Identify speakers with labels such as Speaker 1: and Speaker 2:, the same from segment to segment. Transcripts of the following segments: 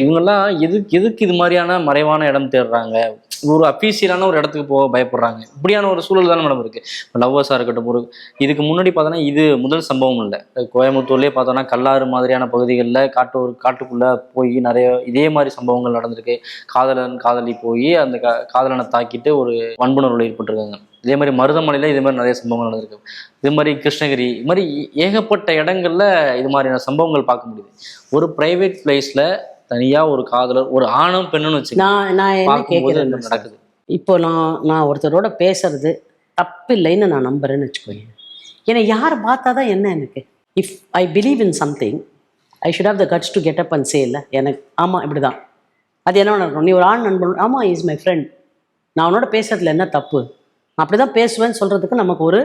Speaker 1: இவங்கெல்லாம் எதுக்கு இது மாதிரியான மறைவான இடம் தேடுறாங்க? ஒரு அஃபீஷியலான ஒரு இடத்துக்கு போக பயப்படுறாங்க. இப்படியான ஒரு சூழல் தானே மேடம் இருக்கு. லவ்வர்ஸா இருக்கட்டும், இதுக்கு முன்னாடி பார்த்தோன்னா, இது முதல் சம்பவம் இல்ல. கோயம்புத்தூர்லயே பார்த்தோன்னா, கல்லாறு மாதிரியான பகுதிகள்ல காட்டுக்குள்ள போய் நெறைய இதே மாரி சம்பவங்கள் நடந்திருக்கு. காதலன், காதலி போயி அந்த காதலன தாக்கிட்டு ஒரு வன்புணர்வுல ஈடுபட்டுருக்காங்க. இதே மாரி மருதமலையில இதே மாரி நெறைய சம்பவங்கள் நடந்திருக்கு. இது மாரி கிருஷ்ணகிரி, இது மாரி ஏகப்பட்ட இடங்கள்ல இது மாதிரியான சம்பவங்கள் பார்க்க முடியுது. ஒரு பிரைவேட் பிளேஸ்ல தனியா ஒரு காதலர், ஒரு ஆணும் பெண்ணுன்னு வச்சுக்கோங்க.
Speaker 2: நான் நான் என்ன
Speaker 1: பார்க்கும்போது
Speaker 2: கேட்குறேன்னா
Speaker 1: இந்த
Speaker 2: சார்,
Speaker 1: நடக்குது.
Speaker 2: இப்போ நான் ஒருத்தரோட பேசுறது தப்பில்லைன்னு நான் நம்புறேன்னு வச்சுக்கோங்க. என்னை யார் பார்த்தா தான் என்ன எனக்கு? If I believe in something, I should have the cuts to get up and say இல்லை எனக்கு ஆமாம் இப்படி தான். அது என்ன நடக்கும்? நீ ஒரு ஆண் நண்பன், ஆமாம் இஸ் மை ஃப்ரெண்ட், நான் அவனோட பேசுறதுல என்ன தப்பு, நான் அப்படி தான் பேசுவேன்னு சொல்கிறதுக்கு நமக்கு ஒரு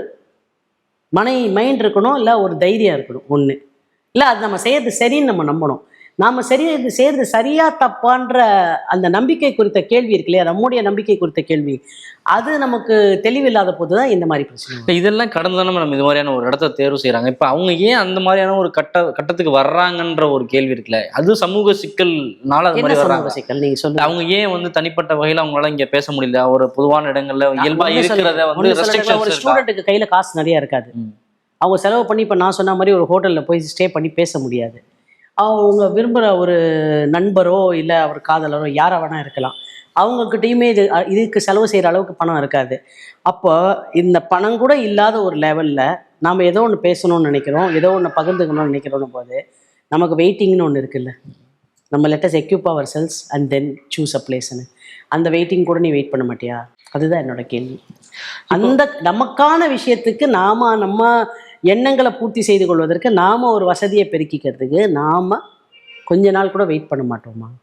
Speaker 2: மைண்ட் இருக்கணும், இல்லை ஒரு தைரியம் இருக்கணும் ஒன்று. இல்லை அது நம்ம செய்யறது சரின்னு நம்ம நம்பணும். நாம் செய்யறது சரியா தப்பான்ற அந்த நம்பிக்கை குறித்த கேள்வி இருக்கு இல்லையா, நம்முடைய நம்பிக்கை குறித்த கேள்வி, அது நமக்கு தெளிவில்லாத போது தான் இந்த மாதிரி பிரச்சனை
Speaker 1: இப்ப இதெல்லாம் கடந்து தானே நம்ம இது மாதிரியான ஒரு இடத்த தேர்வு செய்யறாங்க. இப்ப அவங்க ஏன் அந்த மாதிரியான ஒரு கட்டத்துக்கு வர்றாங்கன்ற ஒரு கேள்வி இருக்குல்ல. அது சமூக சிக்கல்னால அது மாதிரி வர்றாங்க.
Speaker 2: சிக்கல் நீங்க சொல்லுங்க.
Speaker 1: அவங்க ஏன் வந்து தனிப்பட்ட வகையில அவங்களால இங்க பேச முடியல? ஒரு பொதுவான இடங்கள்ல இயல்பா இருக்கிறத வந்து
Speaker 2: ஒரு ஸ்டூடெண்ட்டுக்கு கையில காசு நிறைய இருக்காது. அவங்க செலவு பண்ணி இப்போ நான் சொன்ன மாதிரி ஒரு ஹோட்டலில் போய் ஸ்டே பண்ணி பேச முடியாது. அவங்க விரும்புகிற ஒரு நண்பரோ இல்லை அவர் காதலரோ யாரை வேணா இருக்கலாம், அவங்கக்கிட்டையுமே இதுக்கு செலவு செய்கிற அளவுக்கு பணம் இருக்காது. அப்போ இந்த பணம் கூட இல்லாத ஒரு லெவலில் நாம் ஏதோ ஒன்று பேசணும்னு நினைக்கிறோம், ஏதோ ஒன்று பகிர்ந்துக்கணும்னு நினைக்கிறோம் போது நமக்கு வெயிட்டிங்னு ஒன்று இருக்குல்ல. நம்ம let's equip our cells and then choose a பிளேஸ்ன்னு. அந்த வெயிட்டிங் கூட நீ வெயிட் பண்ண மாட்டியா? அதுதான் என்னோட கேள்வி. அந்த நமக்கான விஷயத்துக்கு நம்ம எண்ணங்களை பூர்த்தி செய்து கொள்வதற்கு நாம ஒரு வசதியை பெருக்கிக்கிறதுக்கு நாம கொஞ்ச நாள் கூட வெயிட் பண்ண மாட்டோமா?